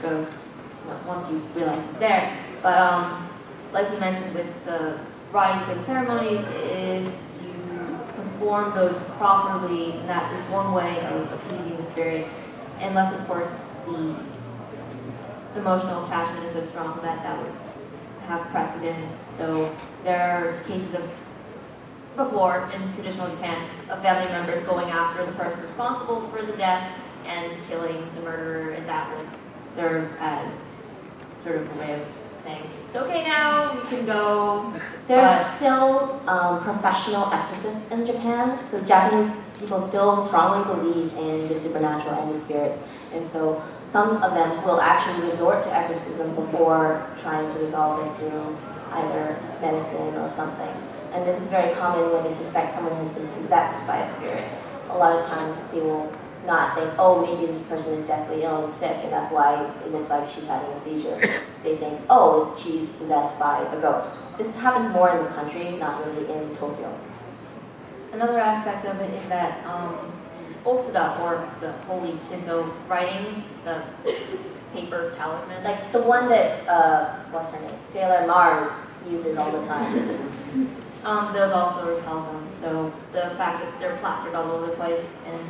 ghost once you realize it's there. But like we mentioned with the rites and ceremonies, if you perform those properly, that is one way of appeasing the spirit, unless of course the emotional attachment is so strong that that would have precedence. So there are cases of before in traditional Japan of family members going after the person responsible for the death and killing the murderer, and that would serve as sort of a way of saying, it's okay now, you can go. There's still professional exorcists in Japan, so Japanese people still strongly believe in the supernatural and the spirits, and so some of them will actually resort to exorcism before trying to resolve it through either medicine or something. And this is very common when they suspect someone has been possessed by a spirit. A lot of times they will not think, oh, maybe this person is deathly ill and sick, and that's why it looks like she's having a seizure. They think, oh, she's possessed by a ghost. This happens more in the country, not really in Tokyo. Another aspect of it is that ofuda, or the holy Shinto writings, the paper talisman. Like the one that, what's her name? Sailor Mars uses all the time. Those also repel them. So the fact that they're plastered all over the place and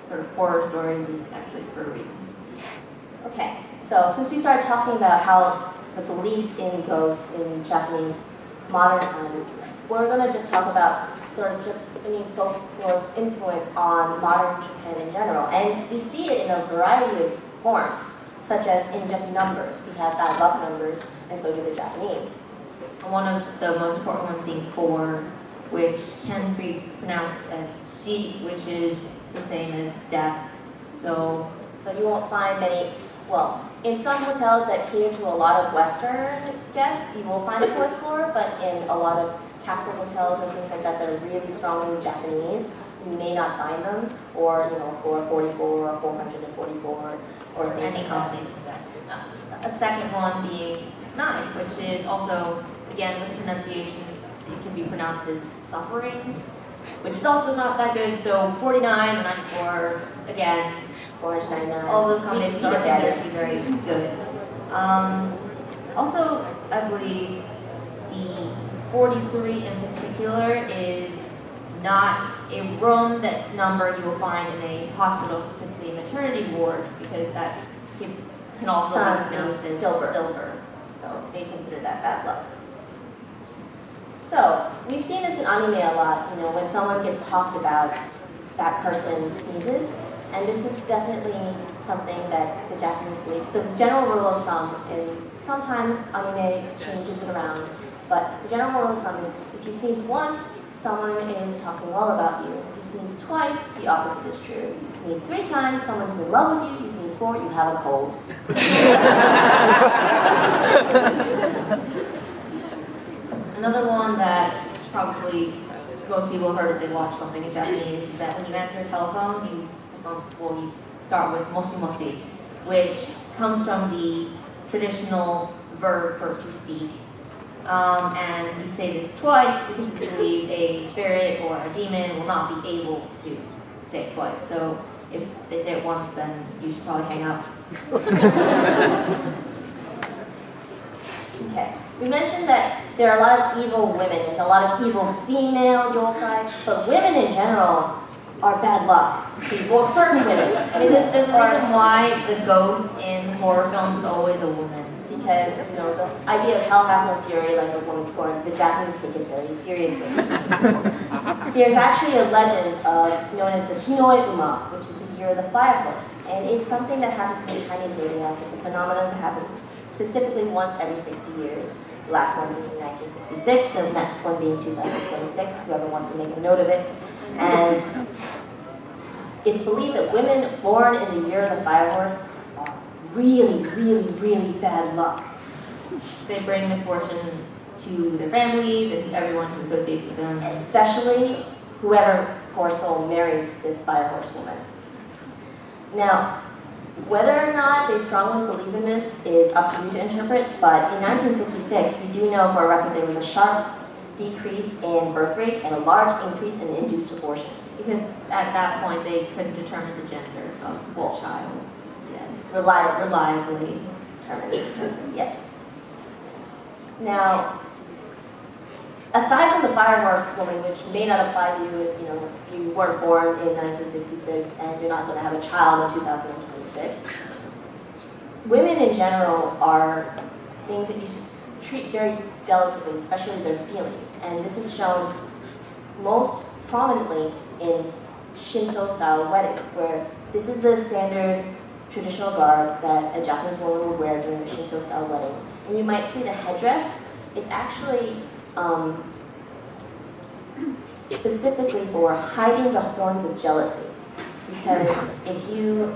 sort of horror stories is actually for a reason. Okay, so since we started talking about how the belief in ghosts in Japanese modern times, we're going to just talk about sort of Japanese folklore's influence on modern Japan in general. And we see it in a variety of forms, such as in just numbers. We have bad luck numbers, and so do the Japanese. One of the most important ones being 4, which can be pronounced as shi, which is the same as death. So you won't find many, well, in some hotels that cater to a lot of Western guests, you will find a 4th floor, but in a lot of capsule hotels and things like that that are really strongly Japanese, you may not find them, or floor 44 or 444 or things any like combination of that. A second one being 9, which is also, again, with the pronunciations, it can be pronounced as suffering, which is also not that good. So 49 and 94, again, 499. all those combinations are considered to be very good. Also, I believe the 43 in particular is not a room that number you will find in a hospital, specifically a maternity ward, because that can also be pronounced as stillbirth. So they consider that bad luck. So we've seen this in anime a lot, when someone gets talked about, that person sneezes, and this is definitely something that the Japanese believe. The general rule of thumb, and sometimes anime changes it around, but the general rule of thumb is if you sneeze once, someone is talking well about you. If you sneeze twice, the opposite is true. You sneeze 3 times, someone is in love with you. You sneeze 4, you have a cold. Another one that probably most people have heard if they watch something in Japanese is that when you answer a telephone, you start with moshi moshi, which comes from the traditional verb for to speak. And you say this twice because it's believed a spirit or a demon will not be able to say it twice. So if they say it once, then you should probably hang up. Okay. We mentioned that there are a lot of evil women. There's a lot of evil female yokai, but women in general are bad luck. Well, certain women. I mean, there's a reason why the ghost in horror films is always a woman. Because the idea of hell hath no fury, like a woman scorned, the Japanese take it very seriously. There's actually a legend known as the Hinoi Uma, which is the year of the fire horse, and it's something that happens in the Chinese zodiac. It's a phenomenon that happens specifically once every 60 years. The last one being 1966, the next one being 2026, whoever wants to make a note of it. And it's believed that women born in the year of the fire horse are really, really, really bad luck. They bring misfortune to their families and to everyone who associates with them. Especially whoever, poor soul, marries this fire horse woman. Now, whether or not they strongly believe in this is up to you to interpret, but in 1966, we do know for a record there was a sharp decrease in birth rate and a large increase in induced abortions. Because at that point they couldn't determine the gender of the child. Yeah. reliably. Determined, yes. Now, aside from the fire horse woman, which may not apply to you if you weren't born in 1966 and you're not going to have a child in 2026, women in general are things that you should treat very delicately, especially their feelings. And this is shown most prominently in Shinto-style weddings, where this is the standard traditional garb that a Japanese woman would wear during a Shinto-style wedding. And you might see the headdress. It's actually specifically for hiding the horns of jealousy. Because if you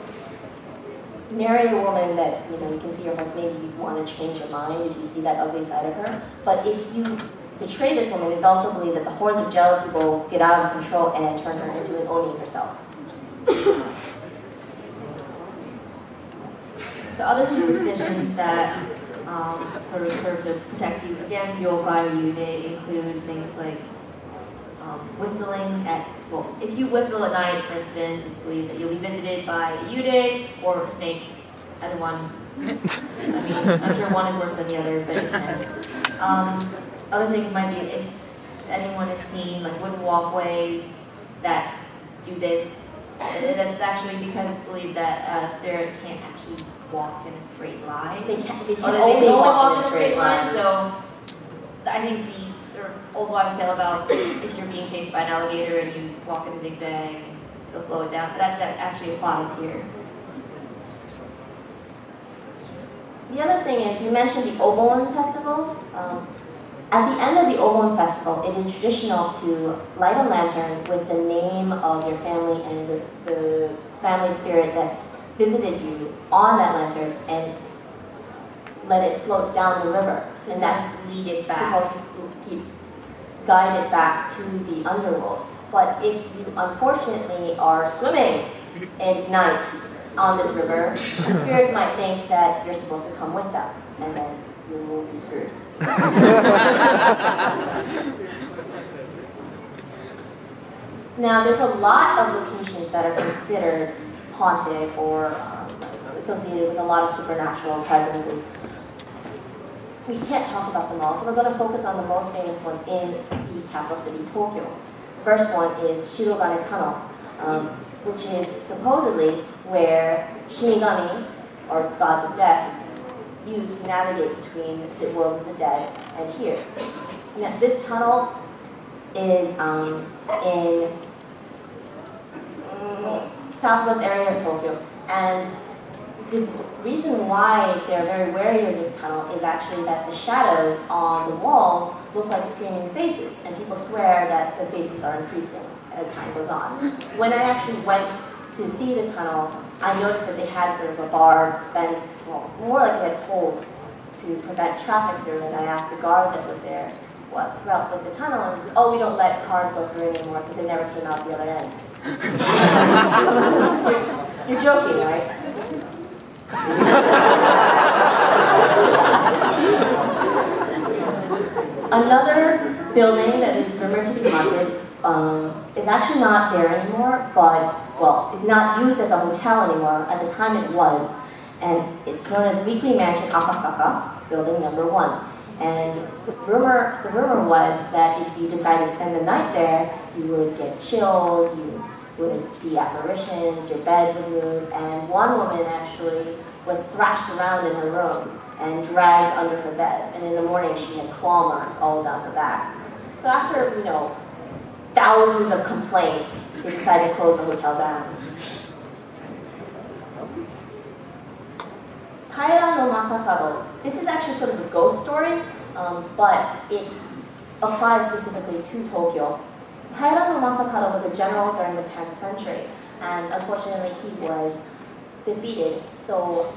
marry a woman that you can see her face, maybe you want to change your mind if you see that ugly side of her. But if you betray this woman, it's also believed that the horns of jealousy will get out of control and turn her into an oni herself. The other superstitions that sort of serve to protect you against yokai or yude include things like whistling if you whistle at night, for instance, it's believed that you'll be visited by a yude or a snake. Either one. I mean, I'm sure one is worse than the other, but it depends. Other things might be if anyone has seen like wooden walkways that do this. That's actually because it's believed that a spirit can't actually walk in a straight line. They can only walk in a straight line. So I think the old wives' tale about if you're being chased by an alligator and you walk in a zigzag, it'll slow it down. That actually applies here. The other thing is, we mentioned the Obon festival. At the end of the Obon festival, it is traditional to light a lantern with the name of your family and the family spirit that visited you on that lantern and let it float down the river. And that lead it back. Supposed to guide it back to the underworld. But if you unfortunately are swimming at night on this river, the spirits might think that you're supposed to come with them, and then you will be screwed. Now, there's a lot of locations that are considered haunted or associated with a lot of supernatural presences. We can't talk about them all, so we're going to focus on the most famous ones in the capital city, Tokyo. The first one is Shirogane Tunnel, which is supposedly where Shinigami, or gods of death, used to navigate between the world of the dead and here. Now, this tunnel is in southwest area of Tokyo, and the reason why they're very wary of this tunnel is actually that the shadows on the walls look like screaming faces, and people swear that the faces are increasing as time goes on. When I actually went to see the tunnel, I noticed that they had sort of a bar fence, well, more like they had poles to prevent traffic through, and I asked the guard that was there, what's up with the tunnel? And he said, oh, we don't let cars go through anymore because they never came out the other end. You're joking, right? Another building that is rumored to be haunted is actually not there anymore, but, well, it's not used as a hotel anymore. At the time it was, and it's known as Weekly Mansion Akasaka, building number 1. And the rumor was that if you decided to spend the night there, you would get chills, you would see apparitions, your bed would move, and one woman actually was thrashed around in her room and dragged under her bed. And in the morning, she had claw marks all down her back. So after, thousands of complaints, they decided to close the hotel down. Taira no Masakado. This is actually sort of a ghost story, but it applies specifically to Tokyo. Taira no Masakado was a general during the 10th century, and unfortunately he was defeated. So,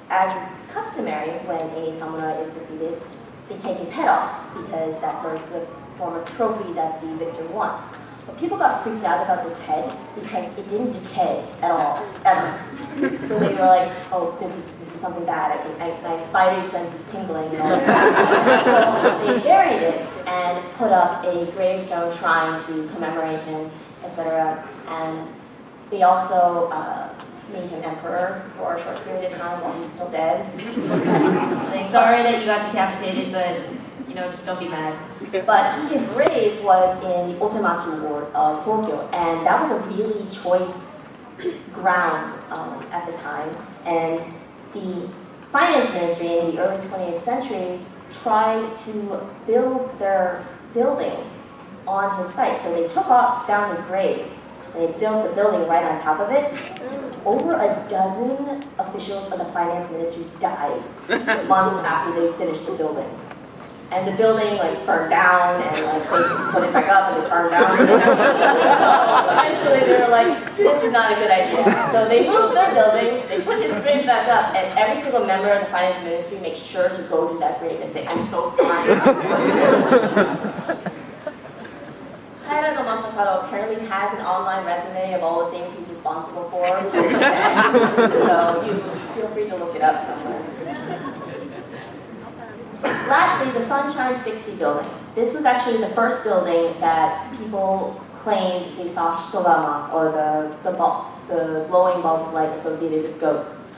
as is customary when a samurai is defeated, they take his head off because that's sort of the form of trophy that the victor wants. But people got freaked out about this head because it didn't decay at all, ever. So they were like, oh, this is something bad. My spidey sense is tingling and all that. So they buried it and put up a gravestone shrine to commemorate him, etc. And they also made him emperor for a short period of time while he was still dead. Saying sorry that you got decapitated, but just don't be mad. But his grave was in the Otemachi ward of Tokyo, and that was a really choice ground at the time. And the finance ministry in the early 20th century tried to build their building on his site. So they took down his grave, and they built the building right on top of it. Over a dozen officials of the finance ministry died months after they finished the building. And the building burned down, and they put it back up, and it burned down. So eventually they were like, this is not a good idea. So they moved their building, they put his grave back up, and every single member of the finance ministry makes sure to go to that grave and say, I'm so sorry. Taira no Masakado apparently has an online resume of all the things he's responsible for. So you feel free to look it up somewhere. Lastly, the Sunshine 60 building. This was actually the first building that people claimed they saw shitogama, or the glowing balls of light associated with ghosts.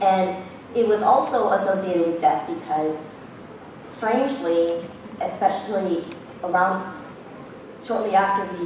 And it was also associated with death because, strangely, especially shortly after the